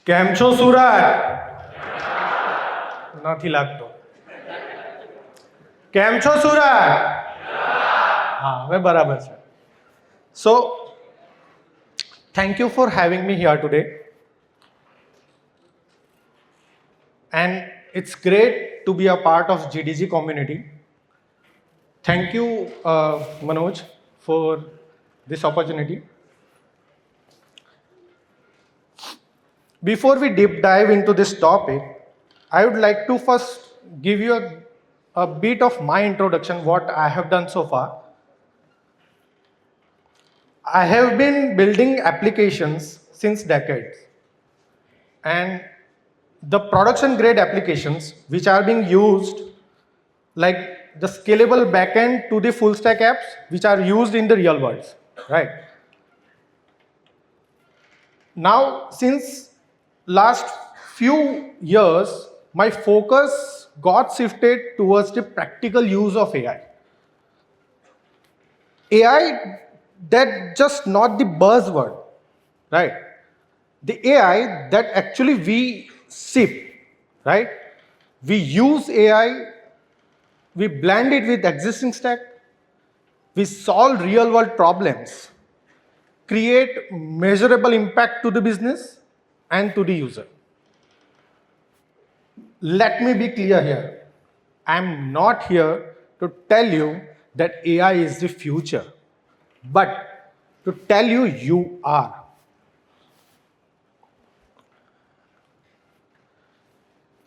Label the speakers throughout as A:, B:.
A: કેમ છો સુરત? નથી લાગતો. કેમ છો સુરત? હા, હવે બરાબર છે. So, thank you for having me here today. And it's great to be a part of GDG community. Thank you, Manoj, for this opportunity. Before we deep dive into this topic, I would like to first give you a bit of my introduction, what I have done so far. I have been building applications since decades. And the production grade applications which are being used, like the scalable backend to the full stack apps which are used in the real world, right? Now, since last few years, my focus got shifted towards the practical use of AI. AI, that just not the buzzword, right? The AI that actually we ship, right? We use AI, we blend it with existing stack, we solve real world problems, create measurable impact to the business and to the user. Let me be clear here. I'm not here to tell you that AI is the future, but to tell you you are.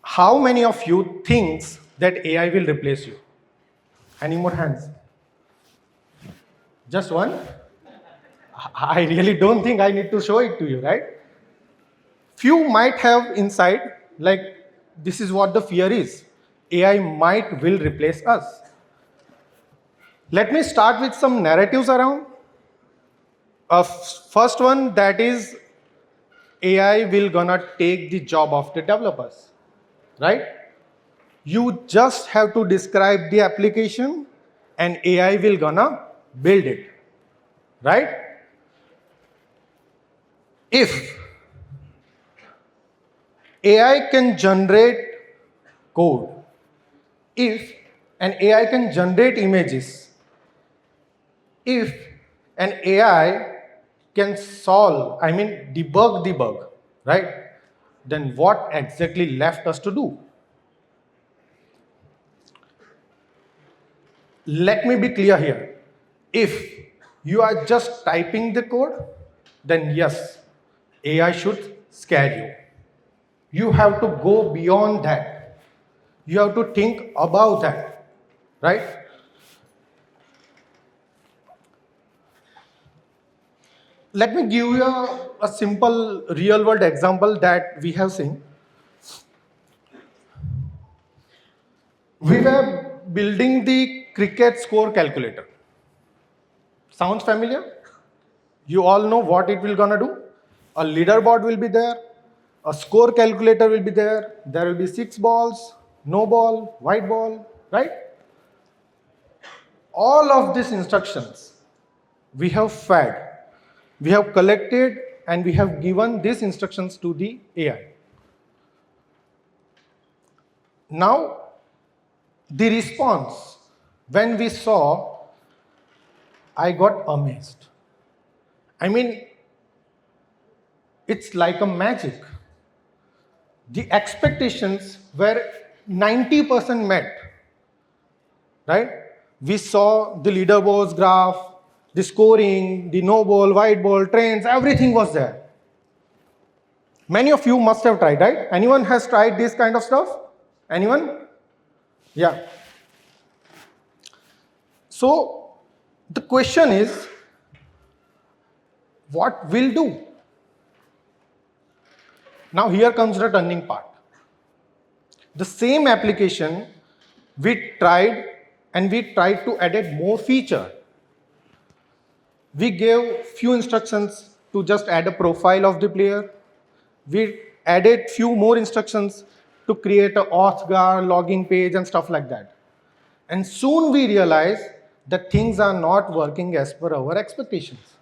A: How many of you thinks that AI will replace you? Any more hands? Just one? I really don't think I need to show it to you, right? Few might have insight, like this is what the fear is. AI might will replace us. Let me start with some narratives around. First one, that is AI will gonna take the job of the developers, right? You just have to describe the application and AI will gonna build it, right? If AI can generate code, if an AI can generate images, if an AI can solve, debug the bug, right? Then what exactly left us to do? Let me be clear here. If you are just typing the code, then yes, AI should scare you. You have to go beyond that. You have to think about that, right? Let me give you a simple real world example that we have seen. We were building the cricket score calculator. Sounds familiar? You all know what it will gonna do? A leaderboard will be there, a score calculator will be there will be 6 balls, no ball, white ball, right? All of these instructions we have fed, we have collected, and we have given these instructions to the AI. Now, the response, when we saw, I got amazed. It's like a magic. The expectations were 90% met, right? We saw the leaderboards graph, the scoring, the no ball, white ball, trends, everything was there. Many of you must have tried, right? Anyone has tried this kind of stuff? Anyone? Yeah. So the question is, what will do? Now here comes the turning part. The same application we tried to add more feature. We gave few instructions to just add a profile of the player. We added few more instructions to create a auth-gar, login page and stuff like that. And soon we realized that things are not working as per our expectations.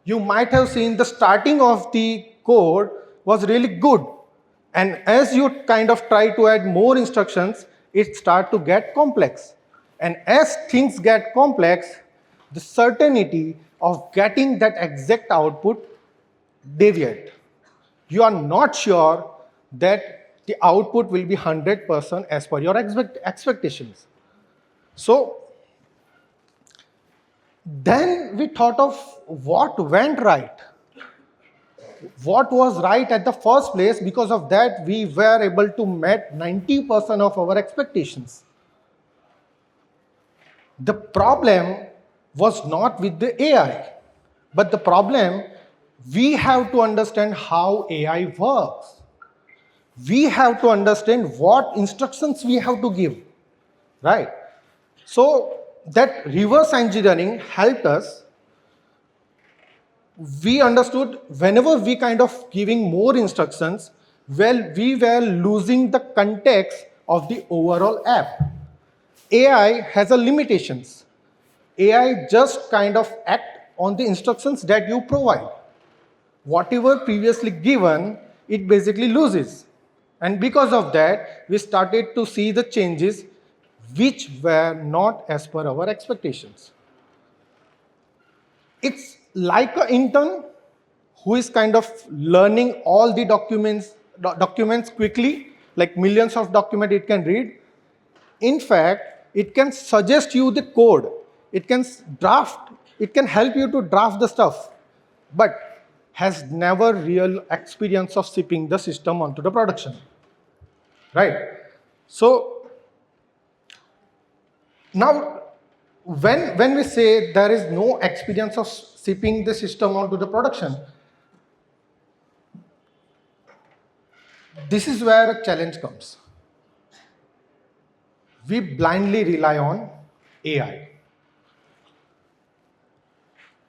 A: You might have seen the starting of the code was really good. And as you kind of try to add more instructions, it starts to get complex. And as things get complex, the certainty of getting that exact output deviate. You are not sure that the output will be 100% as per your expectations. So then we thought of what went right. What was right at the first place. Because of that, we were able to meet 90% of our expectations. The problem was not with the AI, but the problem, we have to understand how AI works. We have to understand what instructions we have to give, right? So that reverse engineering helped us. We understood whenever we kind of giving more instructions, well, we were losing the context of the overall app. AI has a limitations. AI just kind of act on the instructions that you provide. Whatever previously given, it basically loses. And because of that, we started to see the changes which were not as per our expectations. It's like an intern who is kind of learning all the documents quickly, like millions of documents it can read. In fact, it can suggest you the code. It can help you to draft the stuff, but has never real experience of shipping the system onto the production, right? So now, when we say there is no experience of shipping the system onto the production, this is where a challenge comes. We blindly rely on AI.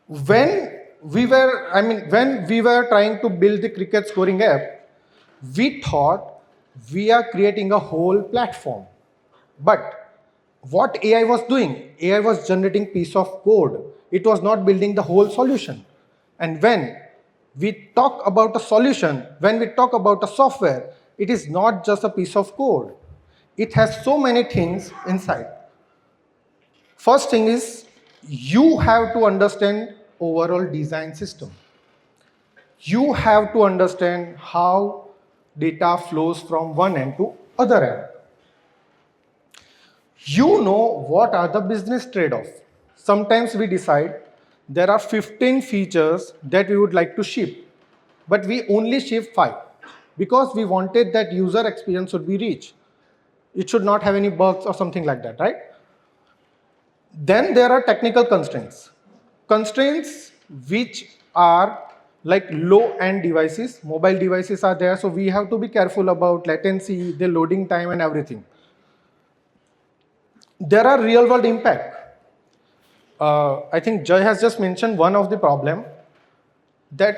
A: When we were trying to build the cricket scoring app, we thought we are creating a whole platform. But what AI was doing, AI was generating piece of code. It was not building the whole solution. And when we talk about a solution, when we talk about a software, it is not just a piece of code. It has so many things inside. First thing is, you have to understand overall design system. You have to understand how data flows from one end to other end. You know what are the business trade-offs. Sometimes we decide there are 15 features that we would like to ship, but we only ship 5 because we wanted that user experience should be rich. It should not have any bugs or something like that, right? Then there are technical constraints. Constraints which are like low-end devices, mobile devices are there, so we have to be careful about latency, the loading time and everything. There are real-world impact. I think Jay has just mentioned one of the problem, that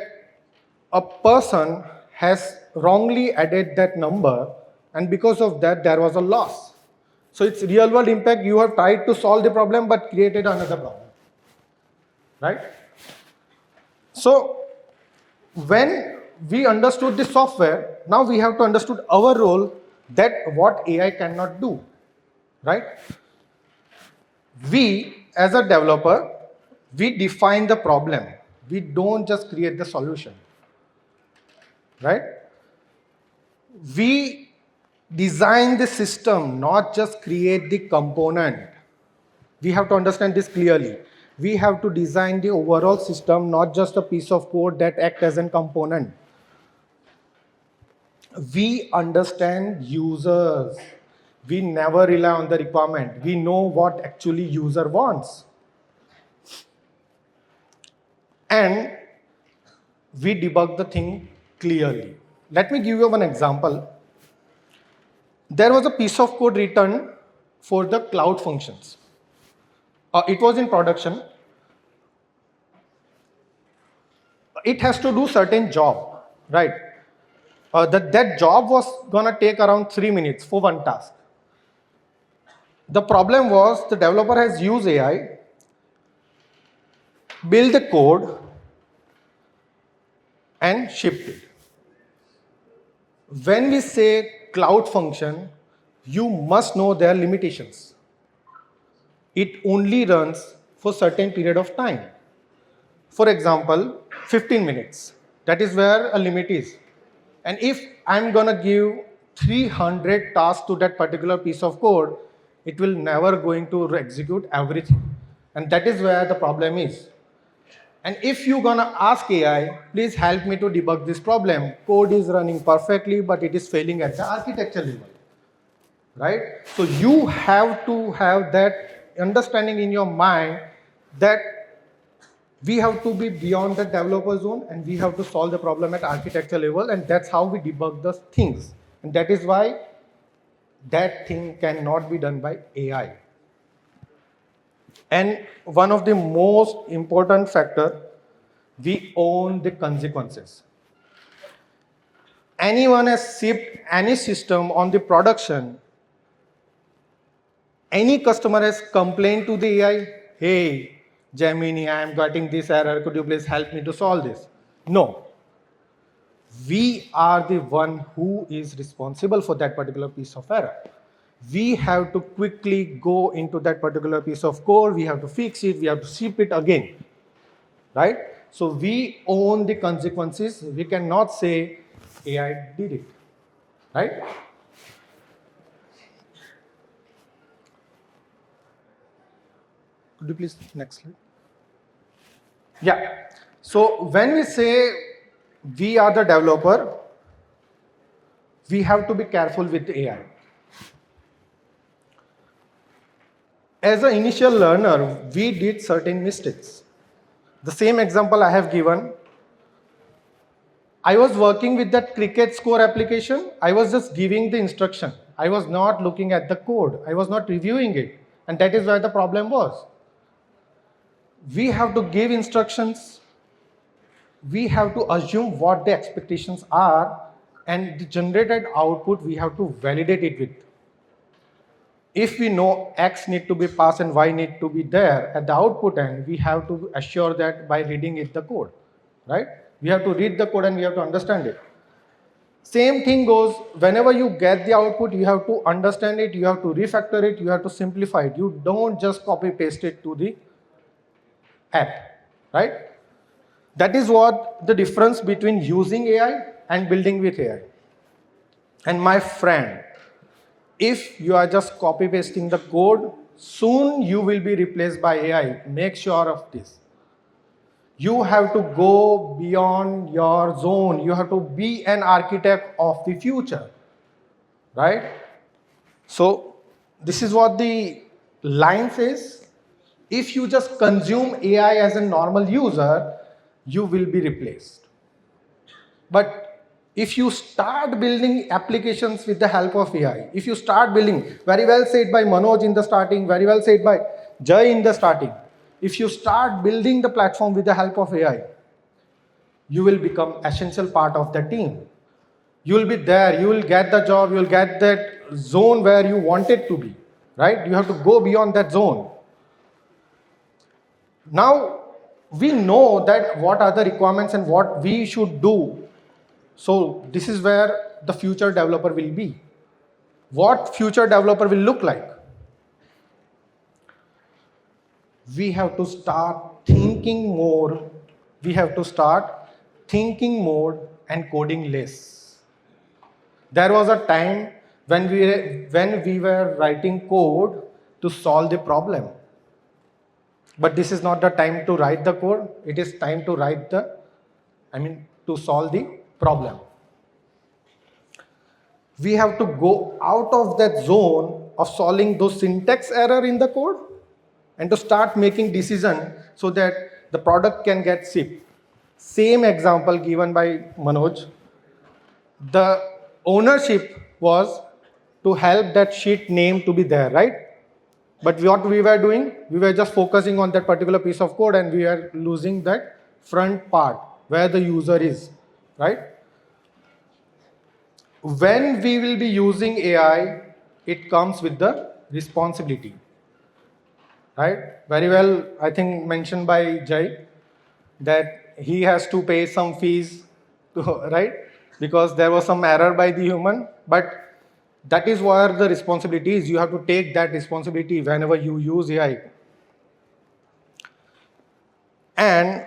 A: a person has wrongly added that number, and because of that there was a loss. So it's real-world impact. You have tried to solve the problem but created another problem, right? So when we understood the software, now we have to understood our role, that what AI cannot do, right? We, as a developer, we define the problem. We don't just create the solution, right? We design the system, not just create the component. We have to understand this clearly. We have to design the overall system, not just a piece of code that acts as a component. We understand users. We never rely on the requirement. We know what actually user wants. And we debug the thing clearly. Let me give you one example. There was a piece of code written for the cloud functions. It was in production. It has to do certain job, right? That job was gonna take around 3 minutes for one task. The problem was the developer has used AI, built the code, and shipped it. When we say cloud function, you must know their limitations. It only runs for certain period of time. For example, 15 minutes. That is where a limit is. And if I'm gonna give 300 tasks to that particular piece of code, it will never going to execute everything. And that is where the problem is. And if you're gonna ask AI, please help me to debug this problem. Code is running perfectly, but it is failing at the architecture level, right? So you have to have that understanding in your mind that we have to be beyond the developer zone and we have to solve the problem at architecture level, and that's how we debug the things. And that is why that thing cannot be done by AI. And one of the most important factor, we own the consequences. Anyone has shipped any system on the production, any customer has complained to the AI, hey, Gemini, I am getting this error, could you please help me to solve this? No. We are the one who is responsible for that particular piece of error. We have to quickly go into that particular piece of code, we have to fix it, we have to ship it again, right? So we own the consequences. We cannot say AI did it, right? Could you please next slide? Yeah. So when we say we are the developer, we have to be careful with AI. As an initial learner, we did certain mistakes. The same example I have given. I was working with that cricket score application. I was just giving the instruction. I was not looking at the code. I was not reviewing it. And that is where the problem was. We have to give instructions. We have to assume what the expectations are, and the generated output we have to validate it with. If we know X need to be passed and Y need to be there at the output end, we have to assure that by reading it the code, right? We have to read the code and we have to understand it. Same thing goes, whenever you get the output, you have to understand it, you have to refactor it, you have to simplify it. You don't just copy paste it to the app, right? That is what the difference between using AI and building with AI. And my friend, if you are just copy pasting the code, soon you will be replaced by AI. Make sure of this. You have to go beyond your zone. You have to be an architect of the future, right? So this is what the line says. If you just consume AI as a normal user, you will be replaced. But if you start building applications with the help of AI, if you start building, very well said by Manoj in the starting, very well said by Jay in the starting, if you start building the platform with the help of AI, you will become essential part of the team. You will be there, you will get the job, you will get that zone where you want it to be, right? You have to go beyond that zone. Now, we know that what are the requirements and what we should do. So this is where the future developer will be. What future developer will look like? We have to start thinking more. We have to start thinking more and coding less. There was a time when we were writing code to solve the problem. But this is not the time to write the code. It is time to to solve the problem. We have to go out of that zone of solving those syntax error in the code and to start making decision so that the product can get shipped. Same example given by Manoj. The ownership was to help that sheet name to be there, right? But what we were doing, we were just focusing on that particular piece of code and we are losing that front part where the user is, right? When we will be using AI, it comes with the responsibility, right? Very well, I think mentioned by Jay that he has to pay some fees, right? because there was some error by the human, but that is where the responsibility is. You have to take that responsibility whenever you use AI. And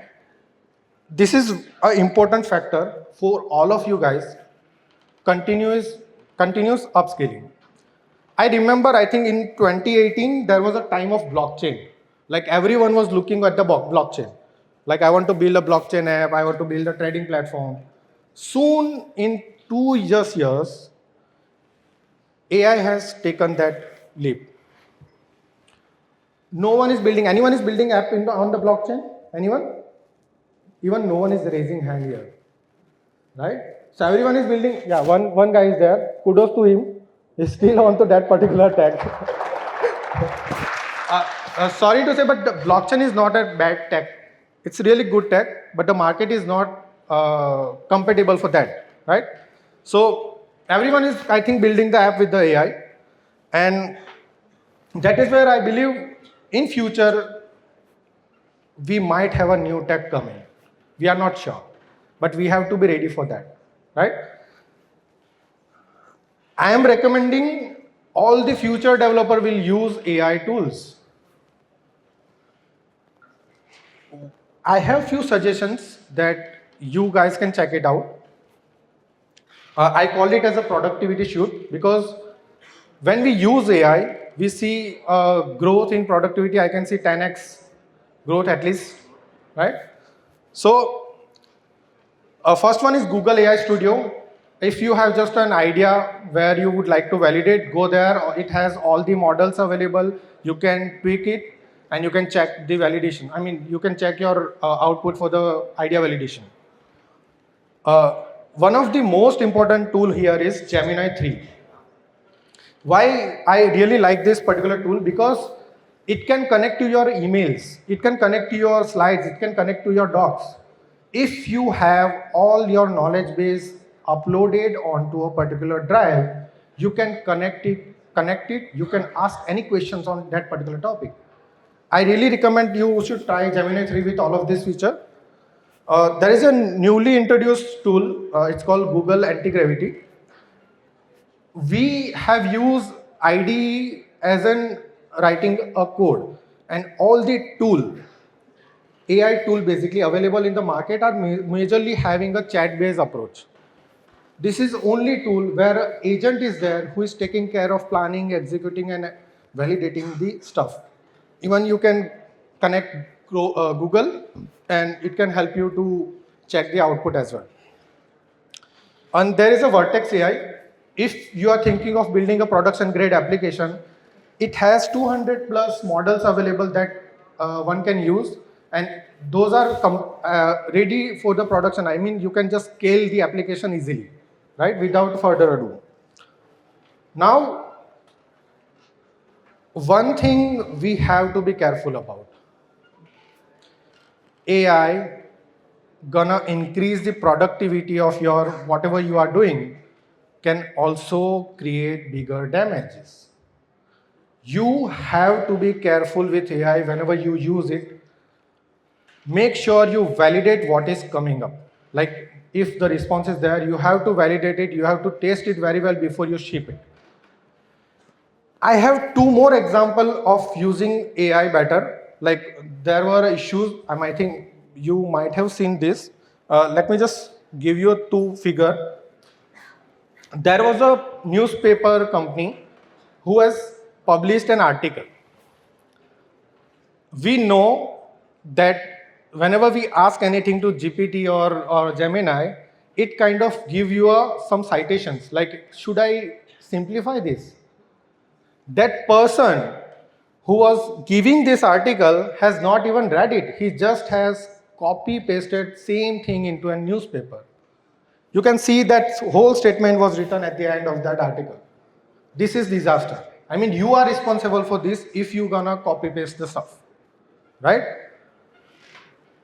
A: this is an important factor for all of you guys, continuous upskilling. I remember, I think in 2018, there was a time of blockchain. Like everyone was looking at the blockchain. Like I want to build a blockchain app, I want to build a trading platform. Soon, in 2 years, AI has taken that leap. No one is building, anyone is building app on the blockchain? Anyone? Even no one is raising hand here, right? So everyone is building, yeah, one guy is there, kudos to him, he's still on to that particular tag. Sorry to say, but the blockchain is not a bad tech. It's really good tech, but the market is not compatible for that, right? So everyone is, I think, building the app with the AI, and that is where I believe in future we might have a new tech coming. We are not sure, but we have to be ready for that, right? I am recommending all the future developer will use AI tools. I have few suggestions that you guys can check it out. I call it as a productivity shoot because when we use AI, we see growth in productivity. I can see 10x growth at least, right? So first one is Google AI Studio. If you have just an idea where you would like to validate, go there. It has all the models available. You can tweak it and you can check the validation. I mean, you can check your output for the idea validation. One of the most important tool here is Gemini 3. Why I really like this particular tool? Because it can connect to your emails, it can connect to your slides, it can connect to your docs. If you have all your knowledge base uploaded onto a particular drive, you can connect it, you can ask any questions on that particular topic. I really recommend you should try Gemini 3 with all of this feature. There is a newly introduced tool, it's called Google Anti-Gravity. We have used IDE as in writing a code, and all the AI tool basically available in the market are majorly having a chat-based approach. This is only tool where an agent is there who is taking care of planning, executing, and validating the stuff. Even you can connect Google, and it can help you to check the output as well. And there is a Vertex AI. If you are thinking of building a production grade application, it has 200 plus models available that one can use, and those are ready for the production. I mean, you can just scale the application easily, right, without further ado. Now, one thing we have to be careful about. AI gonna increase the productivity of your whatever you are doing, can also create bigger damages. You have to be careful with AI whenever you use it. Make sure you validate what is coming up. Like if the response is there, you have to validate it, you have to test it very well before you ship it. I have two more examples of using AI better. Like there were issues, I think you might have seen this. Let me just give you a two figure. There was a newspaper company who has published an article. We know that whenever we ask anything to GPT or Gemini, it kind of give you some citations like, should I simplify this? That person who was giving this article has not even read it. He just has copy pasted same thing into a newspaper. You can see that whole statement was written at the end of that article. This is disaster. I mean, you are responsible for this if you gonna copy paste the stuff, right?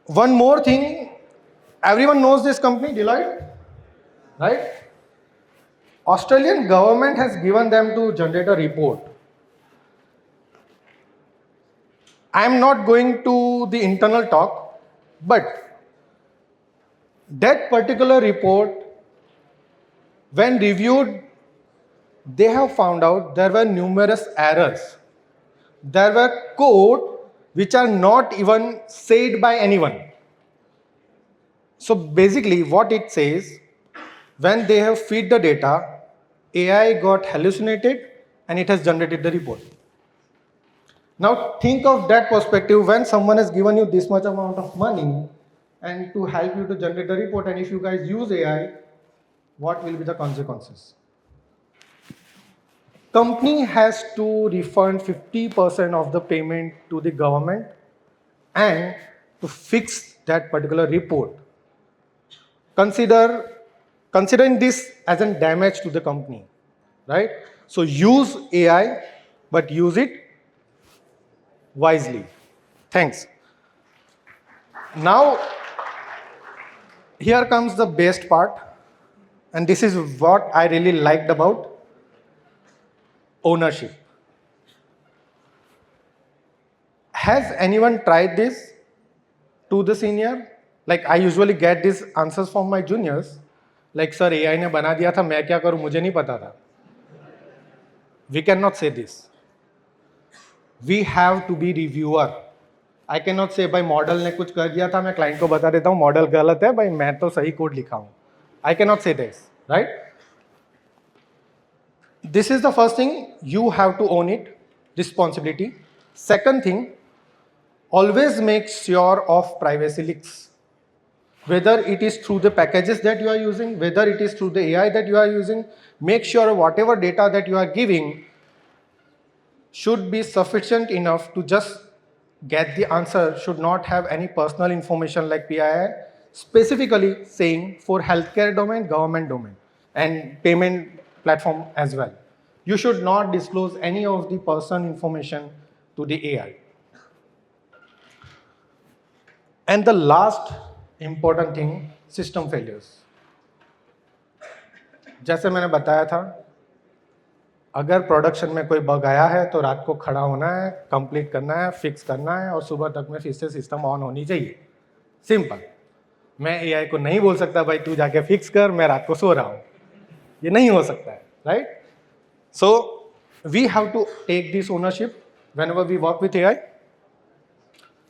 A: One more thing, everyone knows this company, Deloitte, right? Australian government has given them to generate a report. I am not going to the internal talk, but that particular report When reviewed, they have found out there were numerous errors. There were code which are not even said by anyone. So basically what it says, when they have feed the data, AI got hallucinated and it has generated the report. Now think of that perspective when someone has given you this much amount of money and to help you to generate the report, and if you guys use AI, what will be the consequences? Company has to refund 50% of the payment to the government and to fix that particular report. Considering this as a damage to the company, right? So use AI, but use it wisely. Thanks. Now, here comes the best part, and this is what I really liked about ownership. Has anyone tried this to the senior? Like I usually get these answers from my juniors, like sir AI ने बना दिया था मैं क्या करूं मुझे नहीं पता था. We cannot say this. We have to be reviewer. I cannot say भाई मॉडल ने कुछ कर दिया था मैं क्लाइंट को बता देता हूँ मॉडल गलत है भाई मैं तो सही कोड लिखा हूँ. I cannot say this, right? This is the first thing, you have to own it, responsibility. Second thing, always make sure of privacy leaks. Whether it is through the packages that you are using, whether it is through the AI that you are using, make sure whatever data that you are giving should be sufficient enough to just get the answer, should not have any personal information like PII, specifically saying for healthcare domain, government domain, and payment platform as well. You should not disclose any of the personal information to the AI. And the last important thing, system failures. जैसे मैंने बताया था, अगर production में कोई bug आया है तो रात को खड़ा होना है, कंप्लीट करना है, फिक्स करना है और सुबह तक में फिर से सिस्टम ऑन होनी चाहिए. सिंपल. मैं एआई को नहीं बोल सकता भाई तू जाके फिक्स कर, मैं रात को सो रहा हूँ. ये नहीं हो सकता है, right? So we have to take this ownership whenever we work with AI.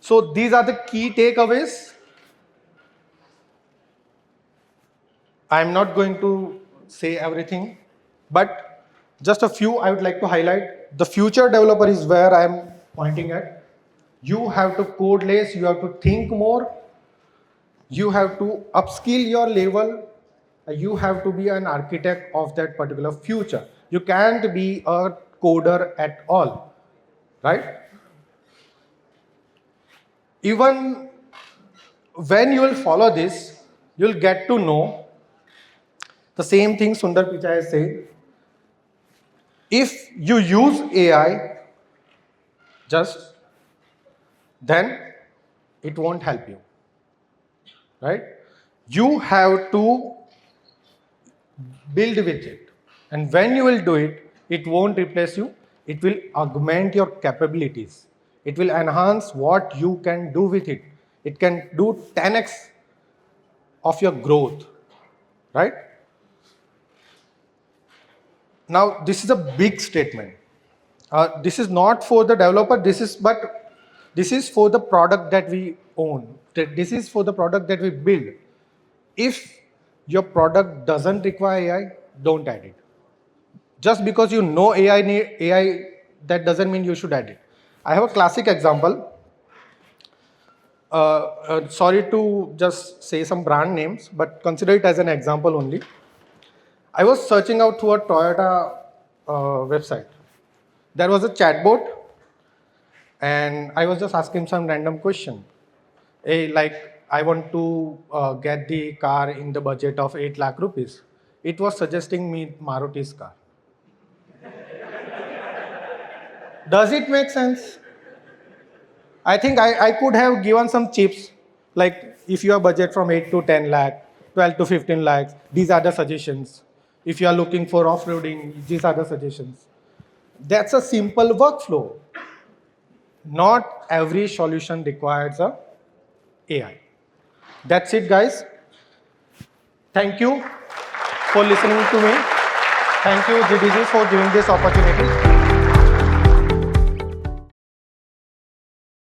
A: So these are the key takeaways. I'm not going to say everything, but just a few I would like to highlight. The future developer is where I'm pointing at. You have to code less, you have to think more, you have to upskill your level, you have to be an architect of that particular future. You can't be a coder at all, right? Even when you will follow this, you'll get to know the same thing Sundar Pichai said. If you use AI, then it won't help you, right? You have to build with it. And when you will do it, it won't replace you. It will augment your capabilities. It will enhance what you can do with it. It can do 10x of your growth, right? Now, this is a big statement. This is not for the developer, this is for the product that we own. This is for the product that we build. If your product doesn't require AI, don't add it. Just because you know AI, that doesn't mean you should add it. I have a classic example. Sorry to just say some brand names, but consider it as an example only. I was searching out through a Toyota website. There was a chatbot, and I was just asking some random question. Like, I want to get the car in the budget of 8 lakh rupees. It was suggesting me Maruti's car. Does it make sense? I think I could have given some chips, like if you have budget from 8 to 10 lakh, 12 to 15 lakhs, these are the suggestions. If you are looking for off-roading, these are the suggestions. That's a simple workflow. Not every solution requires a AI. That's it, guys. Thank you. for listening to me. Thank you, GDG, for giving this opportunity.